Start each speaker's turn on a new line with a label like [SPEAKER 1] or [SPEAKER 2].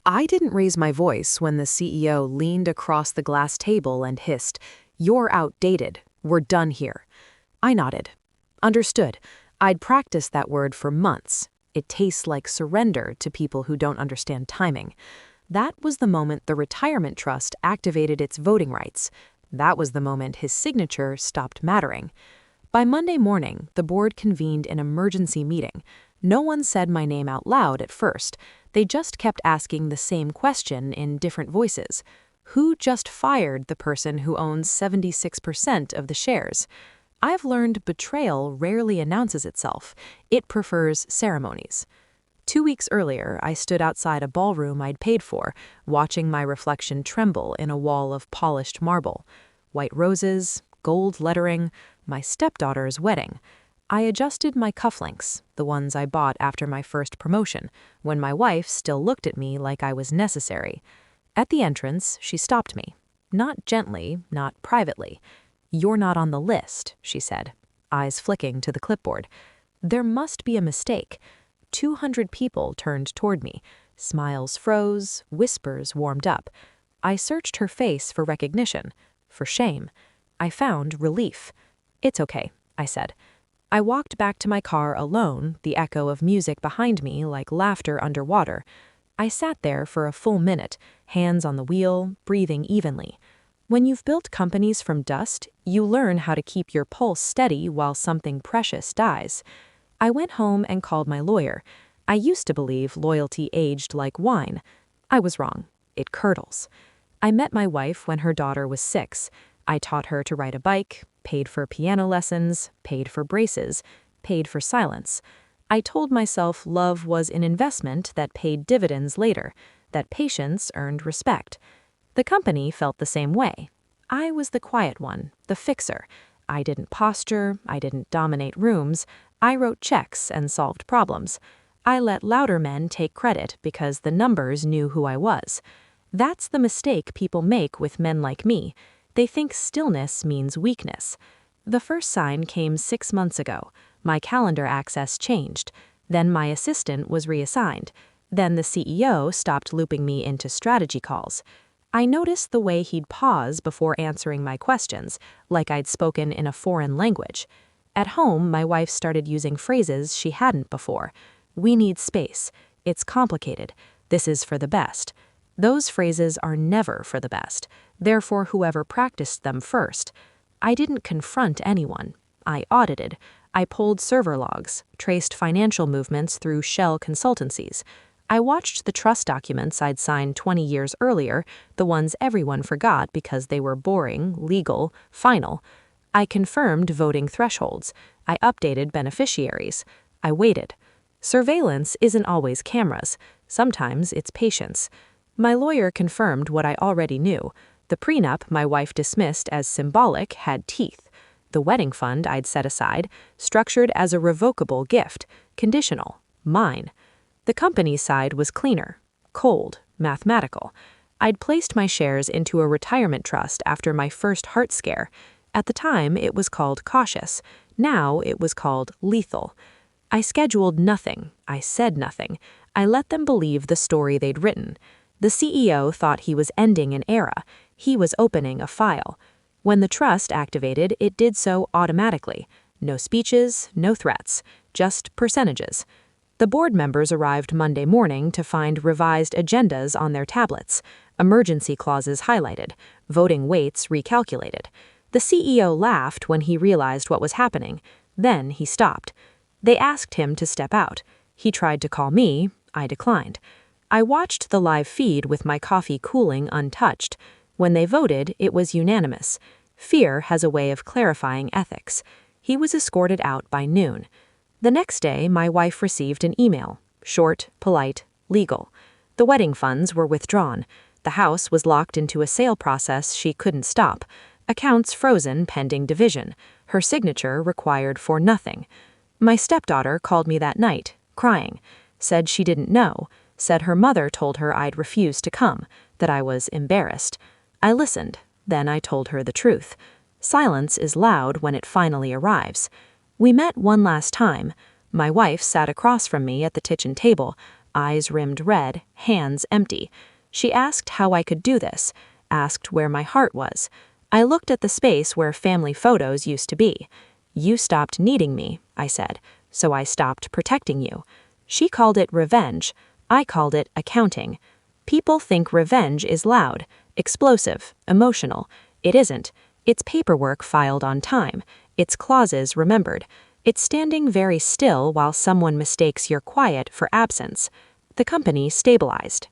[SPEAKER 1] I didn't raise my voice when the CEO leaned across the glass table and hissed, "You're outdated. We're done here." I nodded. Understood. I'd practiced that word for months. It tastes like surrender to people who don't understand timing. That was the moment the retirement trust activated its voting rights. That was the moment his signature stopped mattering. By Monday morning, the board convened an emergency meeting. No one said my name out loud at first. They just kept asking the same question in different voices. Who just fired the person who owns 76% of the shares? I've learned betrayal rarely announces itself. It prefers ceremonies. 2 weeks earlier, I stood outside a ballroom I'd paid for, watching my reflection tremble in a wall of polished marble. White roses, gold lettering, my stepdaughter's wedding. I adjusted my cufflinks, the ones I bought after my first promotion, when my wife still looked at me like I was necessary. At the entrance, she stopped me. Not gently, not privately. "You're not on the list," she said, eyes flicking to the clipboard. There must be a mistake. 200 people turned toward me. Smiles froze, whispers warmed up. I searched her face for recognition, for shame. I found relief. "It's okay," I said. I walked back to my car alone, the echo of music behind me like laughter underwater. I sat there for a full minute, hands on the wheel, breathing evenly. When you've built companies from dust, you learn how to keep your pulse steady while something precious dies. I went home and called my lawyer. I used to believe loyalty aged like wine. I was wrong. It curdles. I met my wife when her daughter was 6. I taught her to ride a bike, paid for piano lessons, paid for braces, paid for silence. I told myself love was an investment that paid dividends later, that patience earned respect. The company felt the same way. I was the quiet one, the fixer. I didn't posture, I didn't dominate rooms. I wrote checks and solved problems. I let louder men take credit because the numbers knew who I was. That's the mistake people make with men like me. They think stillness means weakness. The first sign came 6 months ago. My calendar access changed. Then my assistant was reassigned. Then the CEO stopped looping me into strategy calls. I noticed the way he'd pause before answering my questions, like I'd spoken in a foreign language. At home, my wife started using phrases she hadn't before. "We need space. It's complicated. This is for the best." Those phrases are never for the best. They're for whoever practiced them first. I didn't confront anyone. I audited. I pulled server logs, traced financial movements through shell consultancies. I watched the trust documents I'd signed 20 years earlier, the ones everyone forgot because they were boring, legal, final. I confirmed voting thresholds. I updated beneficiaries. I waited. Surveillance isn't always cameras. Sometimes it's patience. My lawyer confirmed what I already knew. The prenup my wife dismissed as symbolic had teeth. The wedding fund I'd set aside, structured as a revocable gift, conditional, mine. The company side was cleaner, cold, mathematical. I'd placed my shares into a retirement trust after my first heart scare. At the time, it was called cautious. Now it was called lethal. I scheduled nothing. I said nothing. I let them believe the story they'd written. The CEO thought he was ending an era. He was opening a file. When the trust activated, it did so automatically. No speeches, no threats, just percentages. The board members arrived Monday morning to find revised agendas on their tablets, emergency clauses highlighted, voting weights recalculated. The CEO laughed when he realized what was happening. Then he stopped. They asked him to step out. He tried to call me. I declined. I watched the live feed with my coffee cooling untouched. When they voted, it was unanimous. Fear has a way of clarifying ethics. He was escorted out by noon. The next day, my wife received an email. Short, polite, legal. The wedding funds were withdrawn. The house was locked into a sale process she couldn't stop. Accounts frozen pending division. Her signature required for nothing. My stepdaughter called me that night, crying. Said she didn't know. Said her mother told her I'd refused to come, that I was embarrassed. I listened. Then I told her the truth. Silence is loud when it finally arrives. We met one last time. My wife sat across from me at the kitchen table. eyes rimmed red, hands empty. She asked how I could do this, asked where my heart was. I looked at the space where family photos used to be. You stopped needing me, I said, so I stopped protecting you. She called it revenge. I called it accounting. People think revenge is loud, explosive, emotional. It isn't. It's paperwork filed on time. It's clauses remembered. It's standing very still while someone mistakes your quiet for absence. The company stabilized.